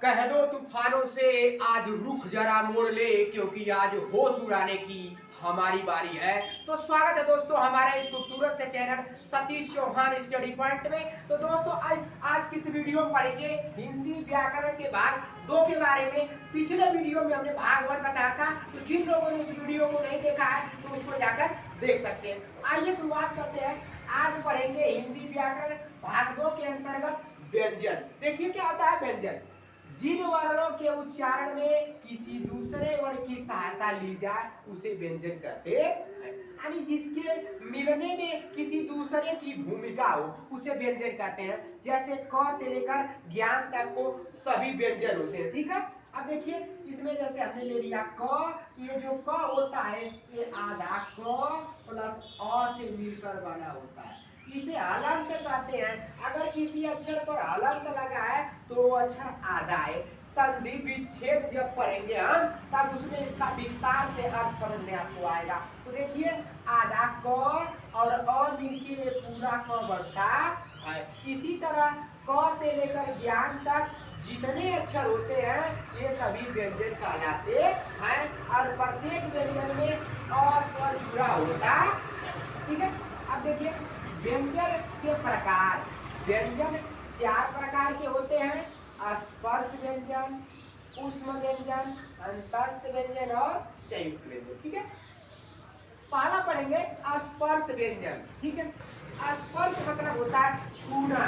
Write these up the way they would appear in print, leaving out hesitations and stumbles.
कह दो तूफानों से आज रुख जरा मोड़ ले, क्योंकि आज होश उड़ाने की हमारी बारी है। तो स्वागत है दोस्तों हमारे इस खूबसूरत से channel Satish Chauhan study point में। तो दोस्तों आज की इस वीडियो में पढ़ेंगे हिंदी व्याकरण के भाग 2 के बारे में। पिछले वीडियो में हमने भाग 1 बताया था, तो जिन लोगों ने इस वीडियो को नहीं देखा है तो उसको जाकर देख सकते हैं। आइए शुरुआत करते हैं। आज पढ़ेंगे हिंदी व्याकरण भाग 2 के अंतर्गत व्यंजन। देखिए क्या होता है व्यंजन। जिन वर्णों के उच्चारण में किसी दूसरे वर्ण की सहायता ली जाए उसे व्यंजन कहते हैं। यानी जिसके मिलने में किसी दूसरे की भूमिका हो उसे व्यंजन कहते हैं। जैसे क से लेकर ज्ञान तक को सभी व्यंजन होते हैं। ठीक है, अब देखिए इसमें जैसे हमने ले लिया क, ये जो क होता है ये आधा क प्लस अ से मिलकर बना होता है, इसे हलंत कहते हैं। अगर किसी अक्षर पर हलंत लगा है तो वो अक्षर आधा है। संधि विच्छेद जब पढ़ेंगे हम तब उसमें इसका विस्तार से अर्थ समझ में आपको आएगा। तो देखिए आधा क और अ मिलके पूरा क बनता है। इसी तरह क से लेकर ज्ञान तक जितने अक्षर होते हैं ये सभी व्यंजन कहलाते हैं और प्रत्येक व्यंजन में अ स्वर जुड़ा होता है। ठीक है, अब देखिए व्यंजन के प्रकार। व्यंजन 4 प्रकार के होते हैं: स्पर्श व्यंजन, ऊष्म व्यंजन, अंतस्थ व्यंजन और संयुक्त व्यंजन। ठीक है, पहला पढ़ेंगे स्पर्श व्यंजन। ठीक है, स्पर्श मतलब होता है छूना।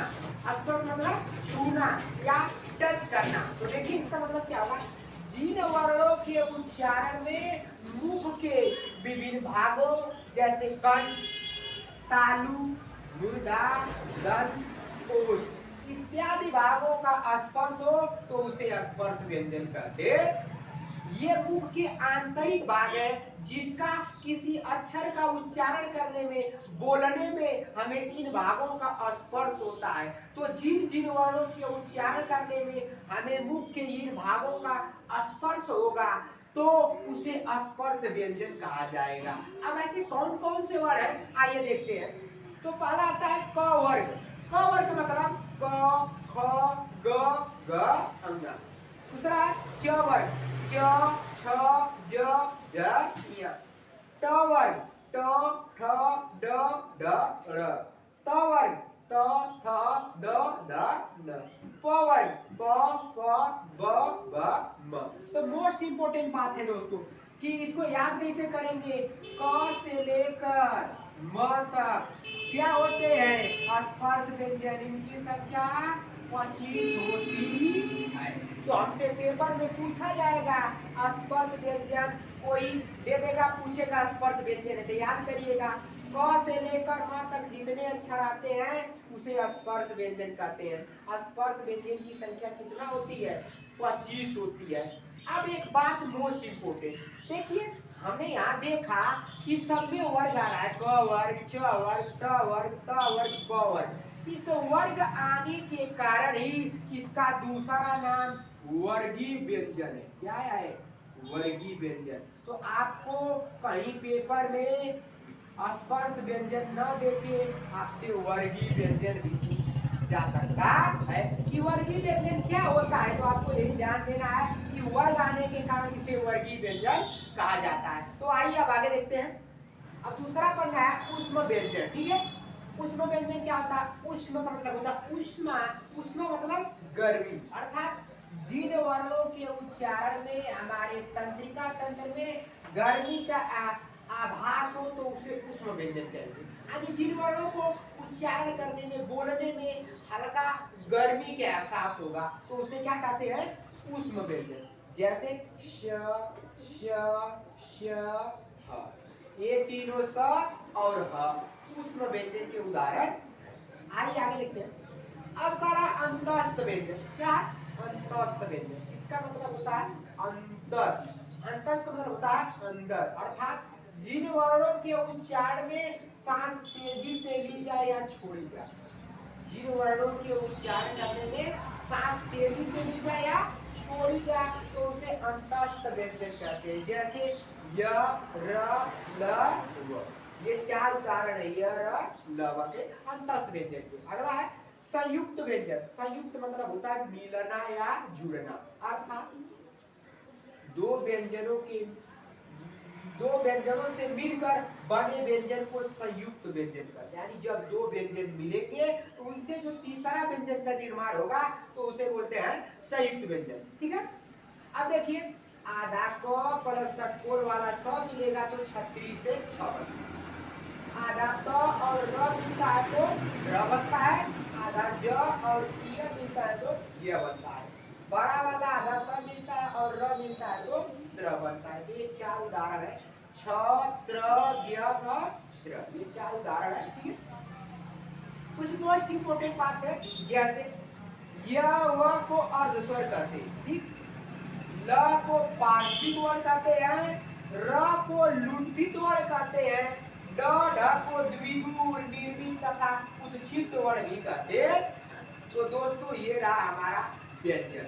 स्पर्श मतलब छूना या टच करना। तो देखिए इसका मतलब क्या होगा। जिन वर्णों के उच्चारण में मुख के विभिन्न भागों जैसे कंठ, तालु, मुर्दा, दंत, ओष्ठ इत्यादि भागों का स्पर्श हो तो उसे स्पर्श व्यंजन कहते हैं। ये मुख के आंतरिक भाग है जिसका किसी अक्षर का उच्चारण करने में, बोलने में हमें इन भागों का स्पर्श होता है। तो जिन जिन वर्णों के उच्चारण करने में हमें मुख के इन भागों का स्पर्श होगा तो उसे स्पर्श व्यंजन कहा जाएगा। अब ऐसे कौन कौन से वर्ण हैं आइए देखते हैं। तो पहला आता है क वर्ग। क वर्ग मतलब क, ख, ग, घ, अंग। दूसरा है च वर्ग, च, छ, ज, झ, य। ट वर्ग, ट, ठ, ड, ढ, ढ़। त वर्ग, त, थ, द, ध, न। प वर्ग, प, फ, ब, भ, म। तो मोस्ट इंपोर्टेंट बात है दोस्तों कि इसको याद कैसे करेंगे। क से लेकर म तक क्या होते हैं स्पर्श व्यंजन। इनकी संख्या 25 होती है। तो हमसे पेपर में पूछा जाएगा स्पर्श व्यंजन, कोई दे देगा पूछेगा स्पर्श व्यंजन है तो याद करिएगा क से लेकर म तक जितने अक्षर आते हैं उसे स्पर्श व्यंजन कहते हैं। स्पर्श व्यंजन की संख्या कितना होती है 25 होती है। अब एक बात मोस्ट इंपोर्टेंट देखिए, हमने यहाँ देखा कि सब में वर्ग आ रहा है क वर्ग, च वर्ग, ट वर्ग, त वर्ग, प वर्ग। इस वर्ग आने के कारण ही इसका दूसरा नाम वर्गीय व्यंजन है। क्या है वर्गीय व्यंजन। तो आपको कहीं पेपर में स्पर्श व्यंजन न देके आपसे वर्गीय व्यंजन भी पूछा जा सकता है कि वर्गीय व्यंजन क्या होता है। तो आपको यही ध्यान देना है कि वर्ग आने के कारण इसे वर्गीय व्यंजन कहा जाता है। तो आइए अब आगे देखते हैं। अब दूसरा पढ़ना है ऊष्म व्यंजन। ठीक है, ऊष्म व्यंजन क्या होता है। ऊष्म का मतलब होता है ऊष्मा। ऊष्मा मतलब गर्मी, अर्थात जिन वर्णों के उच्चारण में हमारे तंत्रिका तंत्र में गर्मी का आभास हो तो उसे ऊष्म व्यंजन कहते हैं। यानी जिन वर्णों को उच्चारण करने में, बोलने में हल्का गर्मी के एहसास होगा तो उसे क्या कहते हैं ऊष्म व्यंजन। जैसे श, श, श, ह, ये तीनों स और ह ऊष्म व्यंजन के उदाहरण। आइए आगे देखते हैं। अब करा अंतस्थ व्यंजन। क्या अंतस्थ व्यंजन, इसका मतलब होता है अंतर। अंतस्थ का मतलब होता है अंदर, अर्थात जिन वर्णों के उच्चारण में सांस तेजी से ली जाए या छोड़ी जाए। जिन वर्णों के उच्चारण करने में सांस तेजी से ली जाए या छोड़ी जाए तो उसे अंतस्थ व्यंजन कहते हैं। जैसे य, र, ल, व। ये 4 उदाहरण है य, र, ल, व के अंतस्थ व्यंजन के। अगला है संयुक्त व्यंजन, संयुक्त मतलब होता है मिलना या जुड़ना, अर्थात दो व्यंजनों से मिलकर बने व्यंजन को संयुक्त व्यंजन कहते हैं। यानी जब दो व्यंजन मिलेंगे तो उनसे जो तीसरा व्यंजन का निर्माण होगा तो उसे बोलते हैं संयुक्त व्यंजन। ठीक है, अब देखिए आधा क प्लस षटकोण वाला स मिलेगा तो 36 से 6 बनता है। आधा त और र मिलता है तो र बनता है, आधा ज और य मिलता है तो य बनता है। बड़ा वाला आधा स मिलता है और र मिलता है तो स्र बनता है। तो ये चार उदाहरण है, छ त्र ज्ञ भ श्र, ये चार उदाहरण है। ठीक है, कुछ मोस्ट इंपोर्टेंट बात है, जैसे य व को अर्ध स्वर कहते हैं, ठीक, ल को पार्श्विक वर्ण कहते हैं, र को लुंठित वर्ण कहते हैं, ड ढ को द्विगुण निर्मित तथा उत्क्षिप्त वर्ण भी कहते हैं। तो दोस्तों ये रहा हमारा व्यंजन।